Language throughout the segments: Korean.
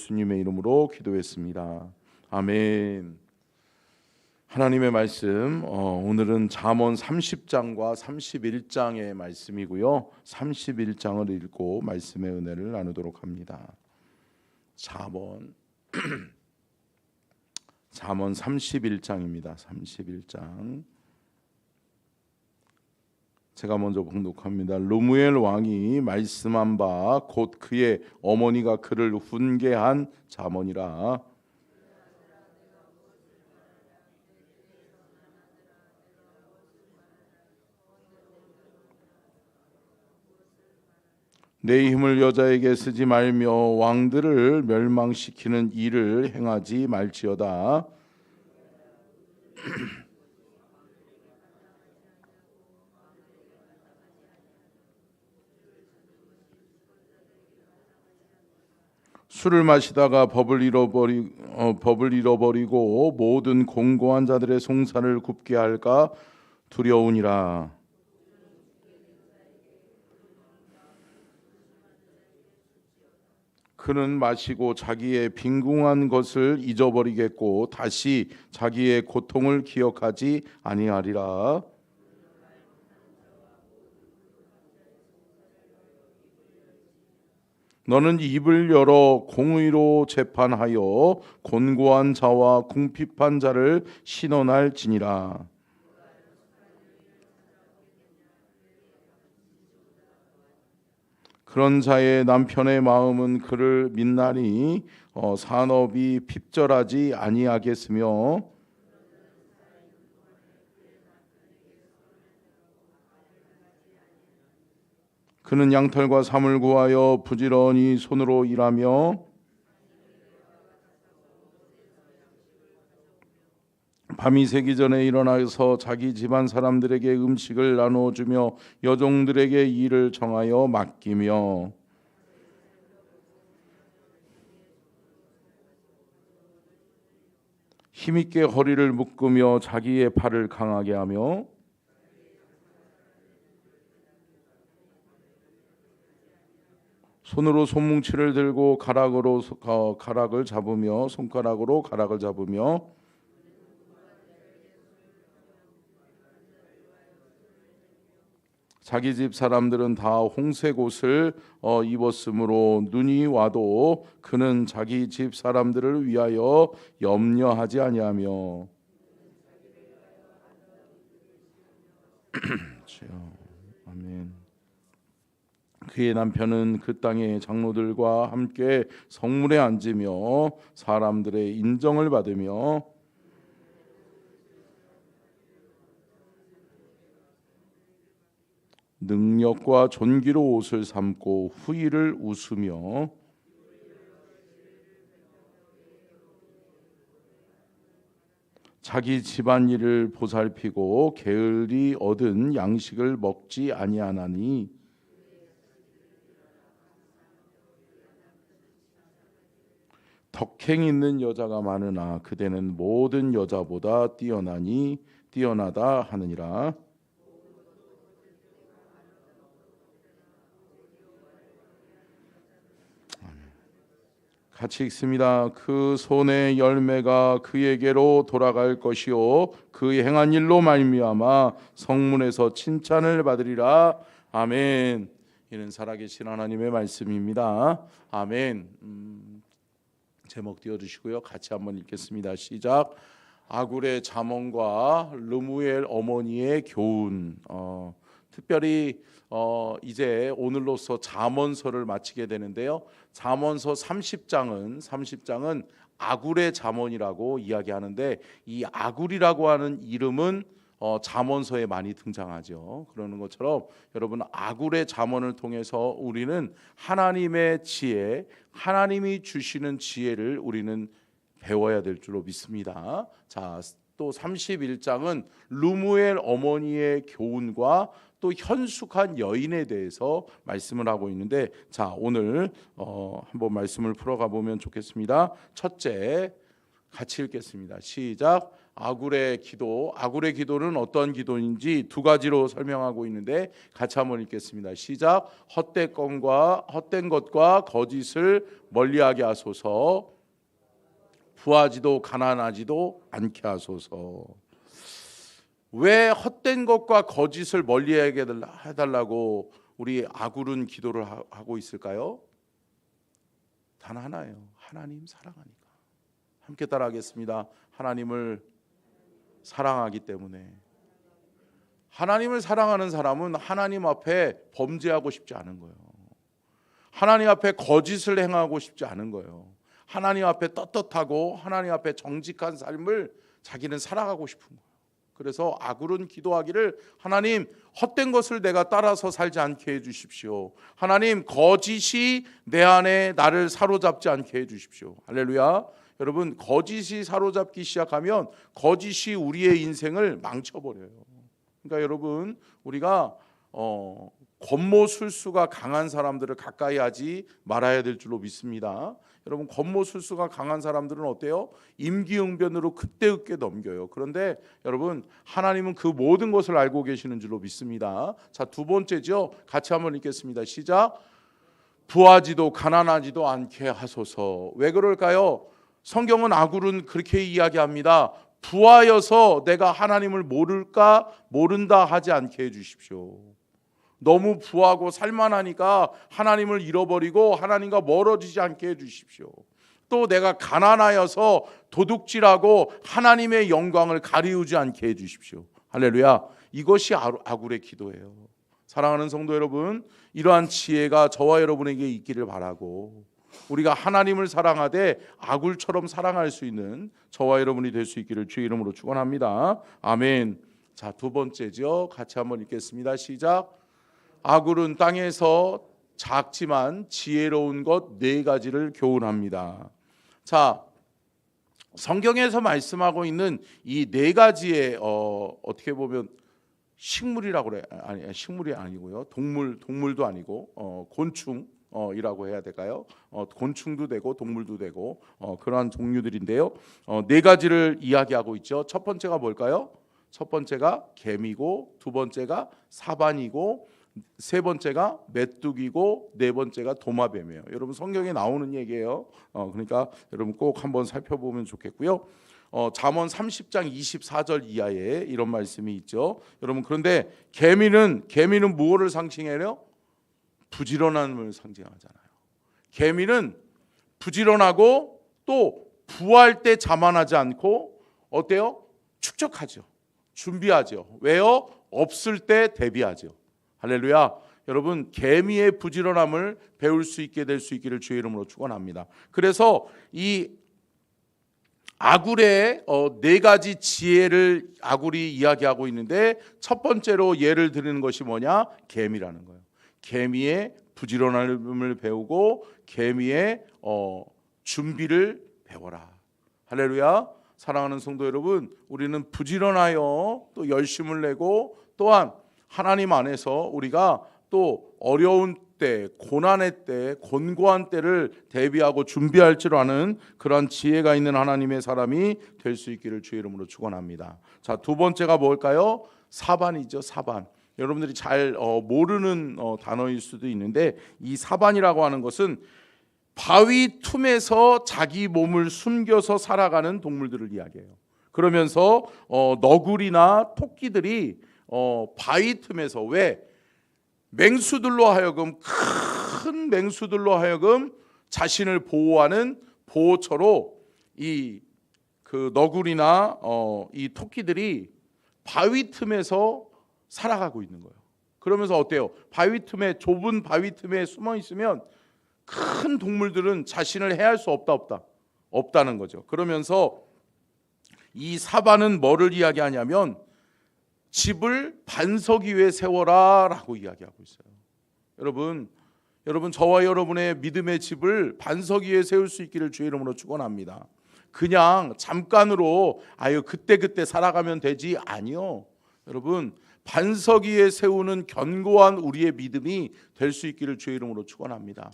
예수님의 이름으로 기도했습니다. 아멘. 하나님의 말씀 오늘은 잠언 30장과 31장의 말씀이고요. 31장을 읽고 말씀의 은혜를 나누도록 합니다. 잠언 31장입니다. 31장. 제가 먼저 봉독합니다. 르무엘 왕이 말씀한 바 곧 그의 어머니가 그를 훈계한 잠언이라. 내 힘을 여자에게 쓰지 말며 왕들을 멸망시키는 일을 행하지 말지어다. 술을 마시다가 법을 잃어버리고 모든 공고한 자들의 송사를 굽게 할까 두려우니라. 그는 마시고 자기의 빈궁한 것을 잊어버리겠고 다시 자기의 고통을 기억하지 아니하리라. 너는 입을 열어 공의로 재판하여 곤고한 자와 궁핍한 자를 신원할지니라. 그런 자의 남편의 마음은 그를 믿나니 산업이 핍절하지 아니하겠으며 그는 양털과 삼을 구하여 부지런히 손으로 일하며 밤이 새기 전에 일어나서 자기 집안 사람들에게 음식을 나누어주며 여종들에게 일을 정하여 맡기며 힘있게 허리를 묶으며 자기의 팔을 강하게 하며 손으로 손뭉치를 들고 가락을 잡으며 손가락으로 가락을 잡으며 자기 집 사람들은 다 홍색 옷을 입었으므로 눈이 와도 그는 자기 집 사람들을 위하여 염려하지 아니하며 아멘. 그의 남편은 그 땅의 장로들과 함께 성문에 앉으며 사람들의 인정을 받으며 능력과 존귀로 옷을 삼고 후일을 웃으며 자기 집안일을 보살피고 게을리 얻은 양식을 먹지 아니하나니 덕행 있는 여자가 많으나 그대는 모든 여자보다 뛰어나다 하느니라. 같이 읽습니다. 그 손의 열매가 그에게로 돌아갈 것이요 그 행한 일로 말미암아 성문에서 칭찬을 받으리라. 아멘. 이는 살아계신 하나님의 말씀입니다. 아멘. 제목 띄워주시고요. 같이 한번 읽겠습니다. 시작. 아굴의 잠언과 르무엘 어머니의 교훈. 특별히 이제 오늘로서 잠언서를 마치게 되는데요. 잠언서 30장은 아굴의 잠언이라고 이야기하는데 이 아굴이라고 하는 이름은 잠언서에 많이 등장하죠. 그러는 것처럼 여러분 아굴의 잠언을 통해서 우리는 하나님의 지혜, 하나님이 주시는 지혜를 우리는 배워야 될 줄로 믿습니다. 자, 또 31장은 르무엘 어머니의 교훈과 또 현숙한 여인에 대해서 말씀을 하고 있는데 자 오늘 한번 말씀을 풀어가 보면 좋겠습니다. 첫째 같이 읽겠습니다. 시작. 아굴의 기도는 어떤 기도인지 두 가지로 설명하고 있는데 같이 한번 읽겠습니다. 시작. 헛된 것과 거짓을 멀리하게 하소서. 부하지도 가난하지도 않게 하소서. 왜 헛된 것과 거짓을 멀리하게 해달라고 우리 아굴은 기도를 하고 있을까요? 단 하나예요. 하나님 사랑하니까. 함께 따라하겠습니다. 하나님을 사랑하기 때문에. 하나님을 사랑하는 사람은 하나님 앞에 범죄하고 싶지 않은 거예요. 하나님 앞에 거짓을 행하고 싶지 않은 거예요. 하나님 앞에 떳떳하고 하나님 앞에 정직한 삶을 자기는 살아가고 싶은 거예요. 그래서 아굴은 기도하기를 하나님 헛된 것을 내가 따라서 살지 않게 해주십시오. 하나님 거짓이 내 안에 나를 사로잡지 않게 해주십시오. 할렐루야. 여러분 거짓이 사로잡기 시작하면 거짓이 우리의 인생을 망쳐버려요. 그러니까 여러분 우리가 권모술수가 강한 사람들을 가까이 하지 말아야 될 줄로 믿습니다. 여러분 권모술수가 강한 사람들은 어때요? 임기응변으로 그때그때 넘겨요. 그런데 여러분 하나님은 그 모든 것을 알고 계시는 줄로 믿습니다. 자, 두 번째죠. 같이 한번 읽겠습니다. 시작. 부하지도 가난하지도 않게 하소서. 왜 그럴까요? 성경은 아굴은 그렇게 이야기합니다. 부하여서 내가 하나님을 모른다 하지 않게 해주십시오. 너무 부하고 살만하니까 하나님을 잃어버리고 하나님과 멀어지지 않게 해주십시오. 또 내가 가난하여서 도둑질하고 하나님의 영광을 가리우지 않게 해주십시오. 할렐루야. 이것이 아굴의 기도예요. 사랑하는 성도 여러분, 이러한 지혜가 저와 여러분에게 있기를 바라고 우리가 하나님을 사랑하되 아굴처럼 사랑할 수 있는 저와 여러분이 될 수 있기를 주의 이름으로 축원합니다. 아멘. 자, 두 번째죠. 같이 한번 읽겠습니다. 시작. 아굴은 땅에서 작지만 지혜로운 것 네 가지를 교훈합니다. 자, 성경에서 말씀하고 있는 이 네 가지의 어떻게 보면 식물이라고 그래. 아니, 식물이 아니고요. 동물도 아니고 곤충이라고 해야 될까요? 곤충도 되고 동물도 되고 그러한 종류들인데요. 네 가지를 이야기하고 있죠. 첫 번째가 뭘까요? 첫 번째가 개미고, 두 번째가 사반이고, 세 번째가 메뚜기고, 네 번째가 도마뱀이에요. 여러분 성경에 나오는 얘기예요. 그러니까 여러분 꼭 한번 살펴보면 좋겠고요. 잠언 30장 24절 이하에 이런 말씀이 있죠. 여러분 그런데 개미는 무엇을 상징해요? 부지런함을 상징하잖아요. 개미는 부지런하고 또 부할 때 자만하지 않고 어때요? 축적하죠. 준비하죠. 왜요? 없을 때 대비하죠. 할렐루야. 여러분 개미의 부지런함을 배울 수 있게 될 수 있기를 주의 이름으로 축원합니다. 그래서 이 아굴의 네 가지 지혜를 아굴이 이야기하고 있는데 첫 번째로 예를 드리는 것이 뭐냐? 개미라는 거예요. 개미의 부지런함을 배우고 개미의 준비를 배워라. 할렐루야. 사랑하는 성도 여러분, 우리는 부지런하여 또 열심을 내고 또한 하나님 안에서 우리가 또 어려운 때, 고난의 때, 곤고한 때를 대비하고 준비할 줄 아는 그런 지혜가 있는 하나님의 사람이 될 수 있기를 주의 이름으로 축원합니다. 자, 두 번째가 뭘까요? 사반이죠. 사반. 여러분들이 잘 모르는 단어일 수도 있는데 이 사반이라고 하는 것은 바위 틈에서 자기 몸을 숨겨서 살아가는 동물들을 이야기해요. 그러면서 너구리나 토끼들이 바위 틈에서 왜 맹수들로 하여금 큰 맹수들로 하여금 자신을 보호하는 보호처로 이 그 너구리나 이 토끼들이 바위 틈에서 살아가고 있는 거예요. 그러면서 어때요? 바위 틈에 좁은 바위 틈에 숨어 있으면 큰 동물들은 자신을 해할 수 없다는 거죠. 그러면서 이 사반은 뭐를 이야기하냐면 집을 반석 위에 세워라라고 이야기하고 있어요. 여러분 저와 여러분의 믿음의 집을 반석 위에 세울 수 있기를 주의 이름으로 축원합니다. 그냥 잠깐으로 그때 살아가면 되지 아니요. 여러분 반석 위에 세우는 견고한 우리의 믿음이 될 수 있기를 주의 이름으로 축원합니다.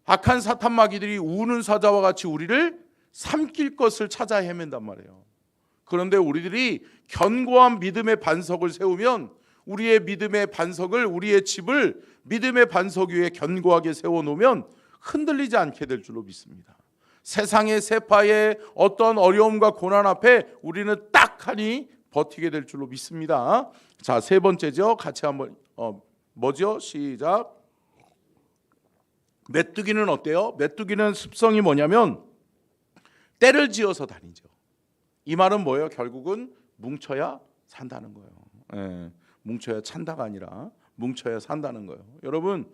악한 사탄마귀들이 우는 사자와 같이 우리를 삼킬 것을 찾아 헤맨단 말이에요. 그런데 우리들이 견고한 믿음의 반석을 세우면 우리의 믿음의 반석을, 우리의 집을 믿음의 반석 위에 견고하게 세워놓으면 흔들리지 않게 될 줄로 믿습니다. 세상의 세파의 어떤 어려움과 고난 앞에 우리는 딱하니 버티게 될 줄로 믿습니다. 자, 세 번째죠. 같이 한번 뭐죠? 시작. 메뚜기는 어때요? 메뚜기는 습성이 뭐냐면 때를 지어서 다니죠. 이 말은 뭐예요? 결국은 뭉쳐야 산다는 거예요. 예, 뭉쳐야 찬다가 아니라 뭉쳐야 산다는 거예요. 여러분,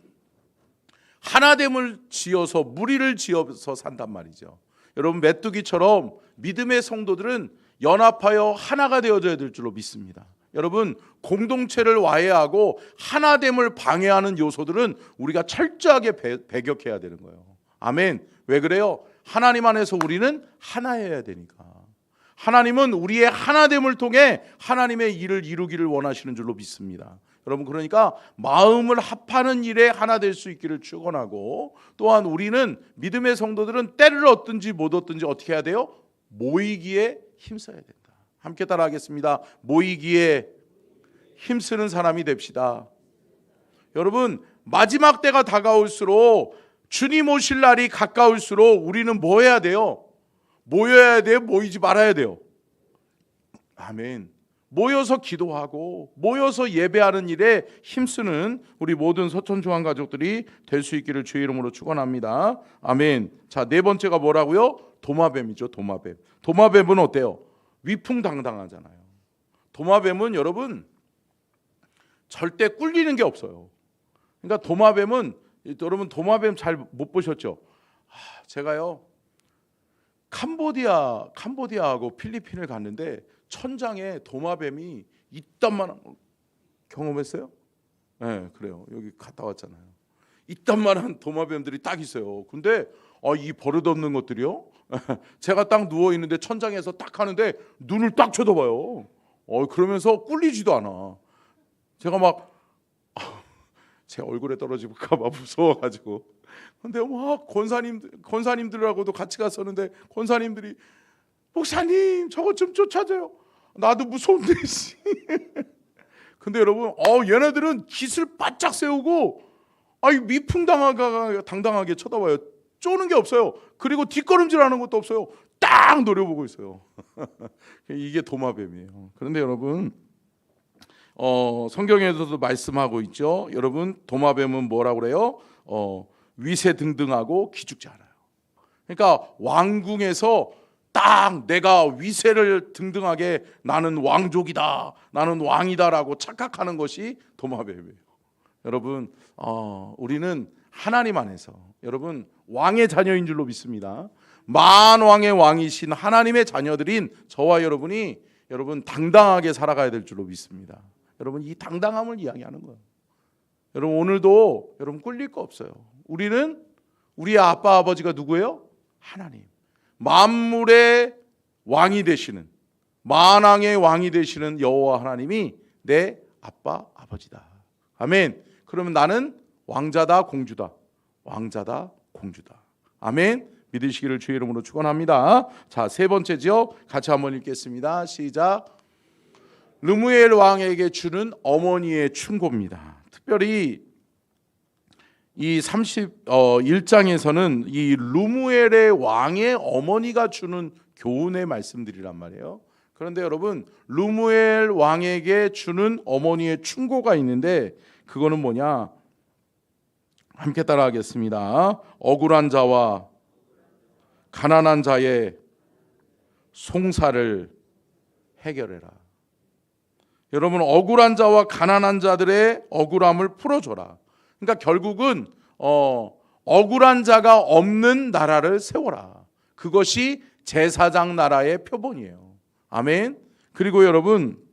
하나됨을 지어서 무리를 지어서 산단 말이죠. 여러분, 메뚜기처럼 믿음의 성도들은 연합하여 하나가 되어져야 될 줄로 믿습니다. 여러분, 공동체를 와해하고 하나됨을 방해하는 요소들은 우리가 철저하게 배격해야 되는 거예요. 아멘. 왜 그래요? 하나님 안에서 우리는 하나여야 되니까. 하나님은 우리의 하나됨을 통해 하나님의 일을 이루기를 원하시는 줄로 믿습니다. 여러분, 그러니까 마음을 합하는 일에 하나 될 수 있기를 축원하고, 또한 우리는 믿음의 성도들은 때를 얻든지 못 얻든지 어떻게 해야 돼요? 모이기에 힘써야 된다. 함께 따라하겠습니다. 모이기에 힘쓰는 사람이 됩시다. 여러분, 마지막 때가 다가올수록, 주님 오실 날이 가까울수록 우리는 뭐 해야 돼요? 모여야 돼요? 모이지 말아야 돼요? 아멘. 모여서 기도하고 모여서 예배하는 일에 힘쓰는 우리 모든 서천중앙 가족들이 될 수 있기를 주의 이름으로 축원합니다. 아멘. 자, 네 번째가 뭐라고요? 도마뱀이죠. 도마뱀. 도마뱀은 어때요? 위풍당당하잖아요. 도마뱀은 여러분 절대 꿀리는 게 없어요. 그러니까 도마뱀은, 여러분 도마뱀 잘 못 보셨죠? 제가요 캄보디아하고 필리핀을 갔는데 천장에 도마뱀이 이딴만한 거 경험했어요? 네, 그래요. 여기 갔다 왔잖아요. 이딴만한 도마뱀들이 딱 있어요. 근데 이 버릇없는 것들이요. 제가 딱 누워 있는데 천장에서 딱 하는데 눈을 딱 쳐다봐요. 그러면서 꿀리지도 않아. 제가 막 제 얼굴에 떨어질까 봐 무서워가지고. 근데 막 권사님들하고도 같이 갔었는데 권사님들이 목사님 저거 좀 쫓아줘요. 나도 무서운데. 근데 여러분, 얘네들은 깃을 바짝 세우고 미풍당당하게 쳐다봐요. 쪼는 게 없어요. 그리고 뒷걸음질하는 것도 없어요. 딱 노려보고 있어요. 이게 도마뱀이에요. 그런데 여러분, 성경에서도 말씀하고 있죠. 여러분, 도마뱀은 뭐라고 그래요? 위세등등하고 기죽지 않아요. 그러니까 왕궁에서 딱 내가 위세를 등등하게 나는 왕족이다, 나는 왕이다라고 착각하는 것이 도마뱀이에요. 여러분, 우리는 하나님 안에서 여러분 왕의 자녀인 줄로 믿습니다. 만왕의 왕이신 하나님의 자녀들인 저와 여러분이 여러분 당당하게 살아가야 될 줄로 믿습니다. 여러분, 이 당당함을 이야기하는 거예요. 여러분, 오늘도 여러분 꿀릴 거 없어요. 우리는 우리의 아빠 아버지가 누구예요? 하나님. 만물의 왕이 되시는, 만왕의 왕이 되시는 여호와 하나님이 내 아빠 아버지다. 아멘. 그러면 나는 왕자다 공주다. 왕자다 공주다. 아멘. 믿으시기를 주의 이름으로 축원합니다. 자, 세 번째죠. 같이 한번 읽겠습니다. 시작. 르무엘 왕에게 주는 어머니의 충고입니다. 특별히 이 31장에서는 이 르무엘의 왕의 어머니가 주는 교훈의 말씀들이란 말이에요. 그런데 여러분, 르무엘 왕에게 주는 어머니의 충고가 있는데 그거는 뭐냐? 함께 따라하겠습니다. 억울한 자와 가난한 자의 송사를 해결해라. 여러분, 억울한 자와 가난한 자들의 억울함을 풀어줘라. 그러니까 결국은 억울한 자가 없는 나라를 세워라. 그것이 제사장 나라의 표본이에요. 아멘. 그리고 여러분,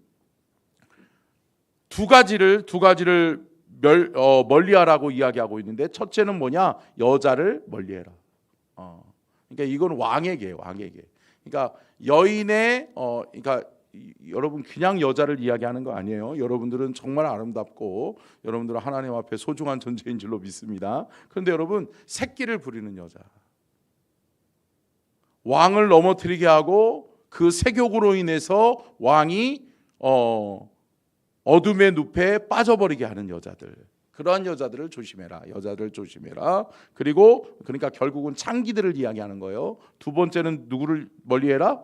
두 가지를 멀리하라고 이야기하고 있는데, 첫째는 뭐냐? 여자를 멀리해라. 그러니까 이건 왕에게. 그러니까 여인의 그러니까 여러분 그냥 여자를 이야기하는 거 아니에요. 여러분들은 정말 아름답고 여러분들은 하나님 앞에 소중한 존재인 줄로 믿습니다. 그런데 여러분, 새끼를 부리는 여자, 왕을 넘어뜨리게 하고 그 세욕으로 인해서 왕이 어둠의 늪에 빠져버리게 하는 여자들, 그러한 여자들을 조심해라. 여자들 조심해라. 그리고 그러니까 결국은 창기들을 이야기하는 거예요. 두 번째는 누구를 멀리해라?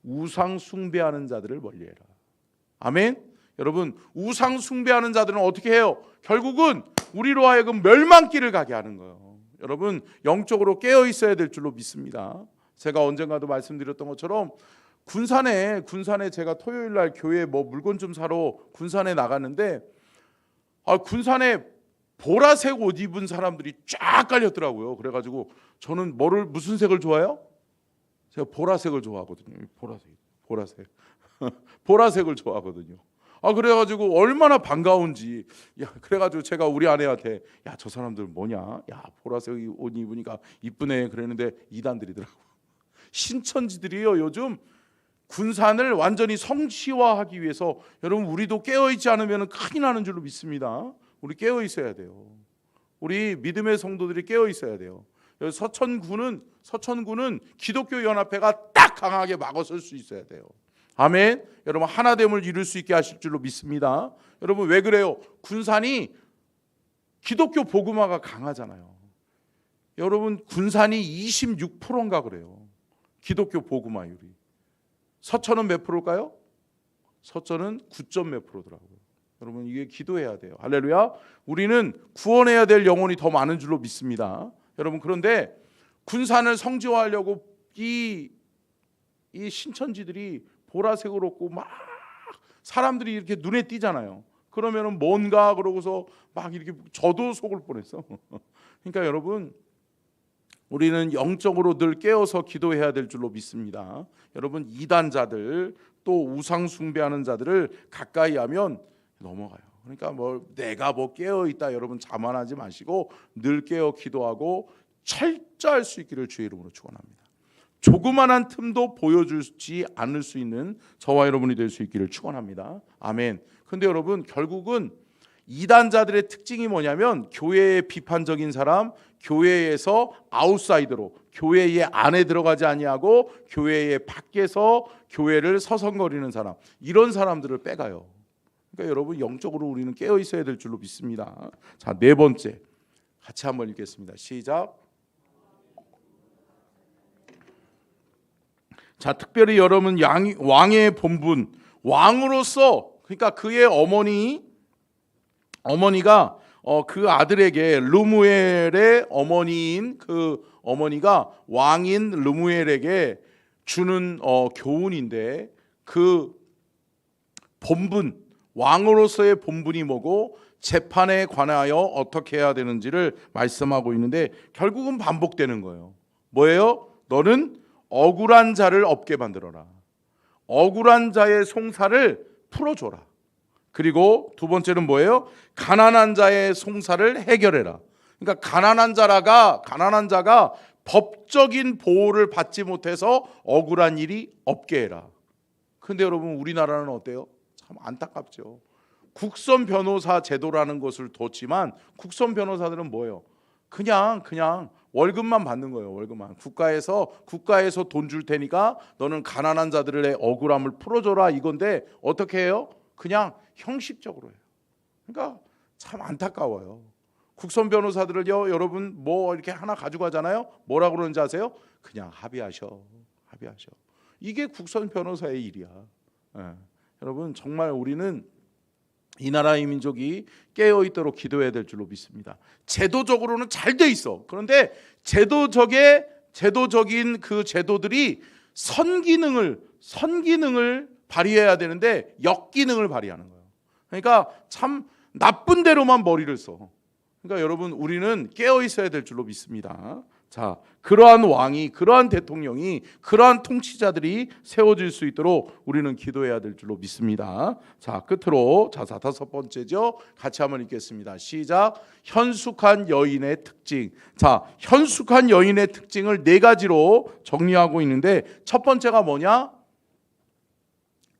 우상 숭배하는 자들을 멀리해라. 아멘. 여러분, 우상 숭배하는 자들은 어떻게 해요? 결국은 우리로 하여금 멸망길을 가게 하는 거예요. 여러분, 영적으로 깨어 있어야 될 줄로 믿습니다. 제가 언젠가도 말씀드렸던 것처럼 군산에 제가 토요일 날 교회 물건 좀 사러 군산에 나갔는데 군산에 보라색 옷 입은 사람들이 쫙 깔렸더라고요. 그래가지고 저는 무슨 색을 좋아해요? 제가 보라색을 좋아하거든요. 보라색 보라색을 좋아하거든요. 그래가지고 얼마나 반가운지. 그래가지고 제가 우리 아내한테 저 사람들 뭐냐? 보라색 옷 입으니까 이쁘네 그랬는데 이단들이더라고. 신천지들이요. 요즘 군산을 완전히 성시화하기 위해서 여러분 우리도 깨어있지 않으면 큰일 나는 줄로 믿습니다. 우리 깨어있어야 돼요. 우리 믿음의 성도들이 깨어있어야 돼요. 서천구는 기독교 연합회가 딱 강하게 막아설 수 있어야 돼요. 아멘. 여러분 하나됨을 이룰 수 있게 하실 줄로 믿습니다. 여러분 왜 그래요? 군산이 기독교 복음화가 강하잖아요. 여러분 군산이 26%인가 그래요. 기독교 복음화율이. 서천은 몇 프로일까요? 서천은 9점 몇 프로더라고요. 여러분 이게 기도해야 돼요. 할렐루야. 우리는 구원해야 될 영혼이 더 많은 줄로 믿습니다. 여러분 그런데 군산을 성지화하려고 이 신천지들이 보라색을 얻고 막 사람들이 이렇게 눈에 띄잖아요. 그러면은 뭔가 그러고서 막 이렇게 저도 속을 뻔했어. 그러니까 여러분 우리는 영적으로 늘 깨어서 기도해야 될 줄로 믿습니다. 여러분 이단자들 또 우상 숭배하는 자들을 가까이 하면 넘어가요. 그러니까 내가 깨어 있다 여러분 자만하지 마시고 늘 깨어 기도하고 철저할 수 있기를 주의 이름으로 축원합니다. 조그만한 틈도 보여주지 않을 수 있는 저와 여러분이 될 수 있기를 축원합니다. 아멘. 근데 여러분 결국은 이단자들의 특징이 뭐냐면 교회의 비판적인 사람, 교회에서 아웃사이더로 교회의 안에 들어가지 아니하고 교회의 밖에서 교회를 서성거리는 사람, 이런 사람들을 빼가요. 그러니까 여러분 영적으로 우리는 깨어 있어야 될 줄로 믿습니다. 자, 네 번째 같이 한번 읽겠습니다. 시작. 자, 특별히 여러분 왕의 본분, 왕으로서 그러니까 그의 어머니가 그 아들에게 르무엘의 어머니인 그 어머니가 왕인 르무엘에게 주는 교훈인데 그 본분, 왕으로서의 본분이 뭐고 재판에 관하여 어떻게 해야 되는지를 말씀하고 있는데 결국은 반복되는 거예요. 뭐예요? 너는 억울한 자를 없게 만들어라. 억울한 자의 송사를 풀어줘라. 그리고 두 번째는 뭐예요? 가난한 자의 송사를 해결해라. 그러니까 가난한 자가 법적인 보호를 받지 못해서 억울한 일이 없게 해라. 근데 여러분 우리나라는 어때요? 참 안타깝죠. 국선 변호사 제도라는 것을 뒀지만 국선 변호사들은 뭐예요? 그냥 월급만 받는 거예요. 월급만. 국가에서 돈 줄 테니까 너는 가난한 자들의 억울함을 풀어줘라 이건데 어떻게 해요? 그냥 형식적으로 해요. 그러니까 참 안타까워요. 국선 변호사들을요, 여러분 이렇게 하나 가져가잖아요. 뭐라고 그러는지 아세요? 그냥 합의하셔. 이게 국선 변호사의 일이야. 여러분 정말 우리는 이 나라의 민족이 깨어있도록 기도해야 될 줄로 믿습니다. 제도적으로는 잘 돼 있어. 그런데 제도적인 그 제도들이 선기능을 발휘해야 되는데 역기능을 발휘하는 거예요. 그러니까 참 나쁜 대로만 머리를 써. 그러니까 여러분 우리는 깨어있어야 될 줄로 믿습니다. 자, 그러한 왕이, 그러한 대통령이, 그러한 통치자들이 세워질 수 있도록 우리는 기도해야 될 줄로 믿습니다. 자, 끝으로 다섯 번째죠. 같이 한번 읽겠습니다. 시작. 현숙한 여인의 특징. 자, 현숙한 여인의 특징을 네 가지로 정리하고 있는데 첫 번째가 뭐냐?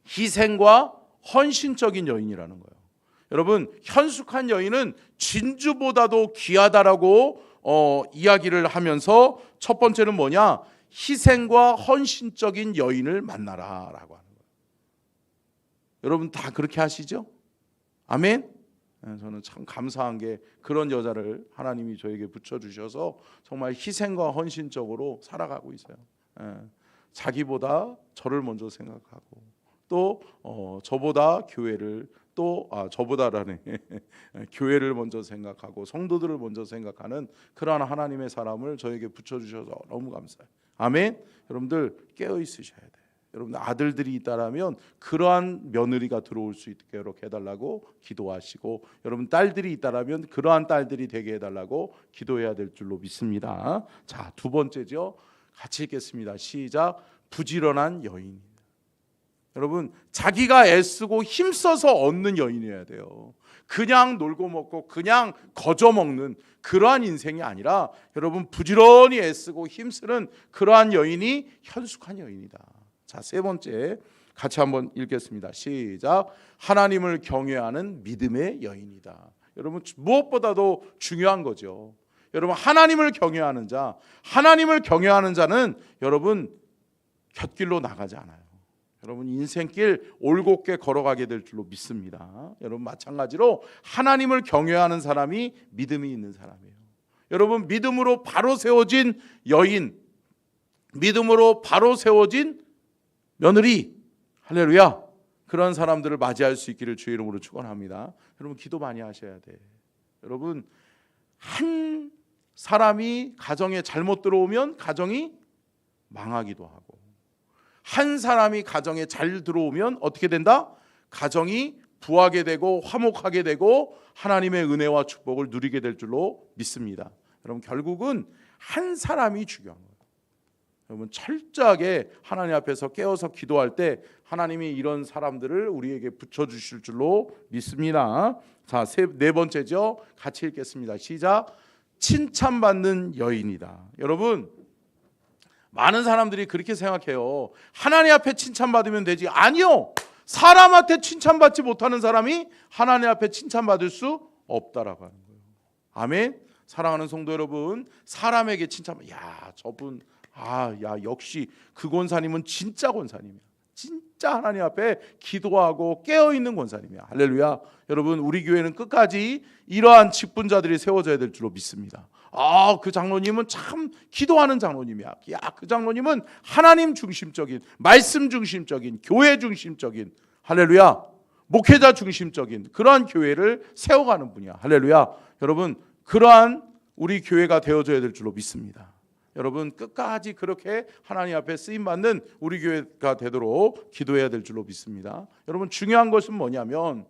희생과 헌신적인 여인이라는 거예요. 여러분, 현숙한 여인은 진주보다도 귀하다라고 이야기를 하면서 첫 번째는 뭐냐? 희생과 헌신적인 여인을 만나라라고 하는 거예요. 여러분 다 그렇게 하시죠? 아멘. 저는 참 감사한 게 그런 여자를 하나님이 저에게 붙여주셔서 정말 희생과 헌신적으로 살아가고 있어요. 자기보다 저를 먼저 생각하고 또 저보다 교회를 저보다라는 교회를 먼저 생각하고 성도들을 먼저 생각하는 그러한 하나님의 사람을 저에게 붙여주셔서 너무 감사해요. 아멘. 여러분들 깨어 있으셔야 돼요. 여러분 아들들이 있다라면 그러한 며느리가 들어올 수 있게 이렇게 해달라고 기도하시고, 여러분 딸들이 있다라면 그러한 딸들이 되게 해달라고 기도해야 될 줄로 믿습니다. 자, 두 번째죠. 같이 읽겠습니다. 시작. 부지런한 여인. 여러분 자기가 애쓰고 힘써서 얻는 여인이어야 돼요. 그냥 놀고 먹고 그냥 거저 먹는 그러한 인생이 아니라 여러분 부지런히 애쓰고 힘쓰는 그러한 여인이 현숙한 여인이다. 자, 세 번째 같이 한번 읽겠습니다. 시작. 하나님을 경외하는 믿음의 여인이다. 여러분 무엇보다도 중요한 거죠. 여러분 하나님을 경외하는 자, 하나님을 경외하는 자는 여러분 곁길로 나가지 않아요. 여러분 인생길 올곧게 걸어가게 될 줄로 믿습니다. 여러분 마찬가지로 하나님을 경외하는 사람이 믿음이 있는 사람이에요. 여러분 믿음으로 바로 세워진 여인, 믿음으로 바로 세워진 며느리, 할렐루야, 그런 사람들을 맞이할 수 있기를 주의 이름으로 축원합니다. 여러분 기도 많이 하셔야 돼. 여러분 한 사람이 가정에 잘못 들어오면 가정이 망하기도 하고, 한 사람이 가정에 잘 들어오면 어떻게 된다? 가정이 부하게 되고 화목하게 되고 하나님의 은혜와 축복을 누리게 될 줄로 믿습니다. 여러분 결국은 한 사람이 중요한 거예요. 여러분 철저하게 하나님 앞에서 깨어서 기도할 때 하나님이 이런 사람들을 우리에게 붙여주실 줄로 믿습니다. 자, 네 번째죠. 같이 읽겠습니다. 시작. 칭찬받는 여인이다. 여러분 많은 사람들이 그렇게 생각해요. 하나님 앞에 칭찬받으면 되지. 아니요. 사람한테 칭찬받지 못하는 사람이 하나님 앞에 칭찬받을 수 없다라고 하는 거예요. 아멘. 사랑하는 성도 여러분, 사람에게 칭찬, 야 저분, 야 역시 그 권사님은 진짜 권사님이야. 진짜 하나님 앞에 기도하고 깨어있는 권사님이야. 할렐루야. 여러분 우리 교회는 끝까지 이러한 직분자들이 세워져야 될 줄로 믿습니다. 그 장로님은 참 기도하는 장로님이야. 그 장로님은 하나님 중심적인, 말씀 중심적인, 교회 중심적인, 할렐루야, 목회자 중심적인 그러한 교회를 세워가는 분이야. 할렐루야. 여러분 그러한 우리 교회가 되어져야 될 줄로 믿습니다. 여러분 끝까지 그렇게 하나님 앞에 쓰임받는 우리 교회가 되도록 기도해야 될 줄로 믿습니다. 여러분 중요한 것은 뭐냐면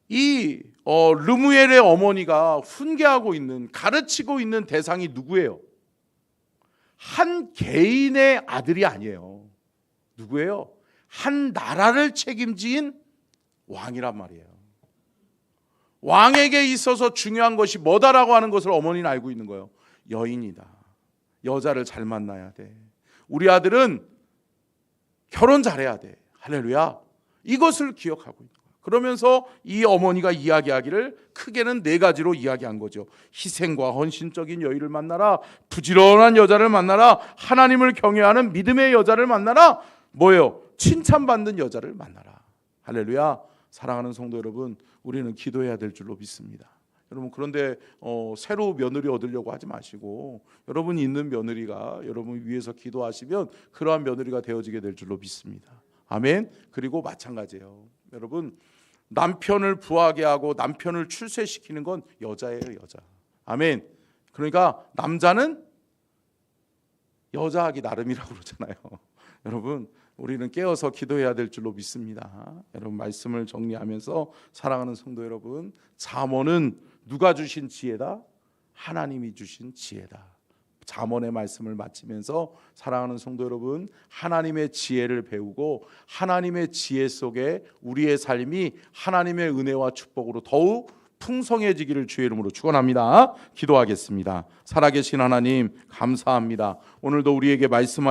이 르무엘의 어머니가 훈계하고 있는, 가르치고 있는 대상이 누구예요? 한 개인의 아들이 아니에요. 누구예요? 한 나라를 책임진 왕이란 말이에요. 왕에게 있어서 중요한 것이 뭐다라고 하는 것을 어머니는 알고 있는 거예요. 여인이다. 여자를 잘 만나야 돼. 우리 아들은 결혼 잘해야 돼. 할렐루야. 이것을 기억하고 있는 거예요. 그러면서 이 어머니가 이야기하기를 크게는 네 가지로 이야기한 거죠. 희생과 헌신적인 여인을 만나라. 부지런한 여자를 만나라. 하나님을 경외하는 믿음의 여자를 만나라. 뭐예요? 칭찬받는 여자를 만나라. 할렐루야. 사랑하는 성도 여러분, 우리는 기도해야 될 줄로 믿습니다. 여러분 그런데 새로 며느리 얻으려고 하지 마시고 여러분이 있는 며느리가 여러분 위해서 기도하시면 그러한 며느리가 되어지게 될 줄로 믿습니다. 아멘. 그리고 마찬가지예요. 여러분 남편을 부하게 하고 남편을 출세시키는 건 여자예요. 여자. 아멘. 그러니까 남자는 여자하기 나름이라고 그러잖아요. 여러분 우리는 깨어서 기도해야 될 줄로 믿습니다. 여러분 말씀을 정리하면서 사랑하는 성도 여러분, 잠언은 누가 주신 지혜다? 하나님이 주신 지혜다. 잠언의 말씀을 마치면서 사랑하는 성도 여러분, 하나님의 지혜를 배우고 하나님의 지혜 속에 우리의 삶이 하나님의 은혜와 축복으로 더욱 풍성해지기를 주의 이름으로 축원합니다. 기도하겠습니다. 살아계신 하나님 감사합니다. 오늘도 우리에게 말씀하여